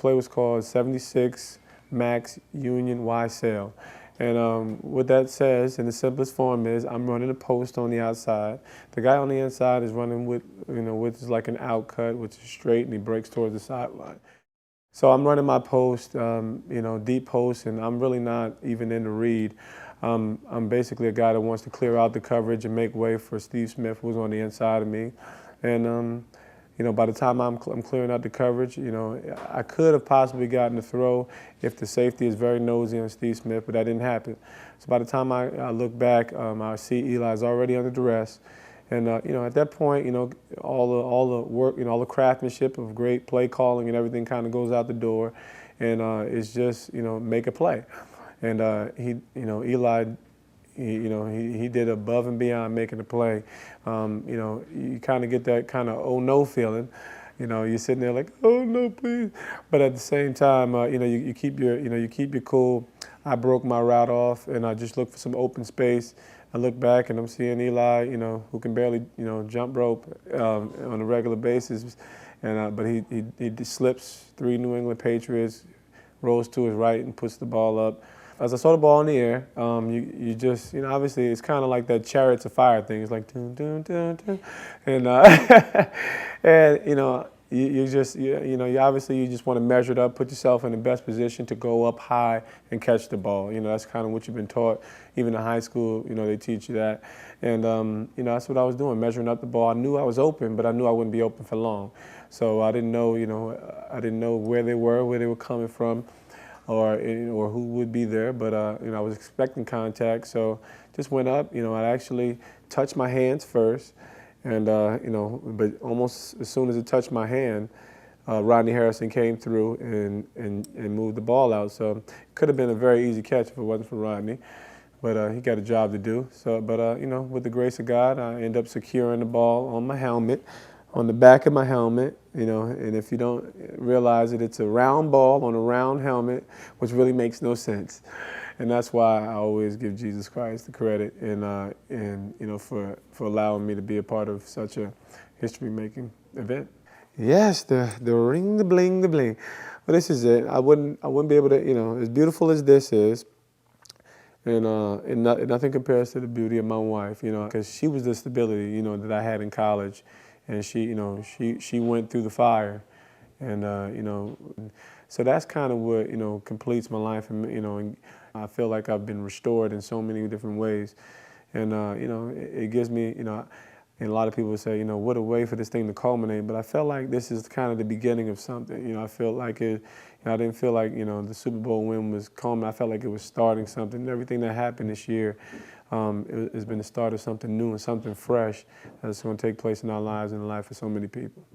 play was called 76 Max Union Y Sale. And what that says in the simplest form is I'm running a post on the outside. The guy on the inside is running with, which is like an outcut, which is straight, and he breaks towards the sideline. So I'm running my post, deep post, and I'm really not even in the read. I'm basically a guy that wants to clear out the coverage and make way for Steve Smith, who's on the inside of me. And by the time I'm clearing out the coverage, I could have possibly gotten a throw if the safety is very nosy on Steve Smith, but that didn't happen. So by the time I look back, I see Eli's already under duress. And at that point, all the work, all the craftsmanship of great play calling and everything kind of goes out the door, and it's just make a play. And Eli, he did above and beyond making a play. You kind of get that kind of oh no feeling. You're sitting there like, oh no, please. But at the same time, you keep your cool. I broke my route off, and I just looked for some open space. I look back and I'm seeing Eli, who can barely, jump rope on a regular basis, and but he slips 3 New England Patriots, rolls to his right and puts the ball up. As I saw the ball in the air, you just, obviously it's kind of like that Chariots of Fire thing. It's like dun dun dun dun, and and you obviously you just want to measure it up, put yourself in the best position to go up high and catch the ball. That's kind of what you've been taught. Even in high school, they teach you that. And that's what I was doing, measuring up the ball. I knew I was open, but I knew I wouldn't be open for long. So I didn't know, I didn't know where they were coming from, or who would be there. But I was expecting contact, so just went up. I actually touched my hands first. And, but almost as soon as it touched my hand, Rodney Harrison came through and moved the ball out. So it could have been a very easy catch if it wasn't for Rodney. But he got a job to do. So, but, with the grace of God, I ended up securing the ball on my helmet, on the back of my helmet, and if you don't realize it, it's a round ball on a round helmet, which really makes no sense. And that's why I always give Jesus Christ the credit for allowing me to be a part of such a history-making event. Yes, the ring, the bling, the bling. Well, this is it. I wouldn't be able to, as beautiful as this is, and nothing compares to the beauty of my wife, because she was the stability, that I had in college, and she went through the fire, and so that's kind of what completes my life, and I feel like I've been restored in so many different ways, and it gives me, and a lot of people say, what a way for this thing to culminate. But I felt like this is kind of the beginning of something. I felt like it. I didn't feel like the Super Bowl win was culminating. I felt like it was starting something. And everything that happened this year has been the start of something new and something fresh that's going to take place in our lives and the life of so many people.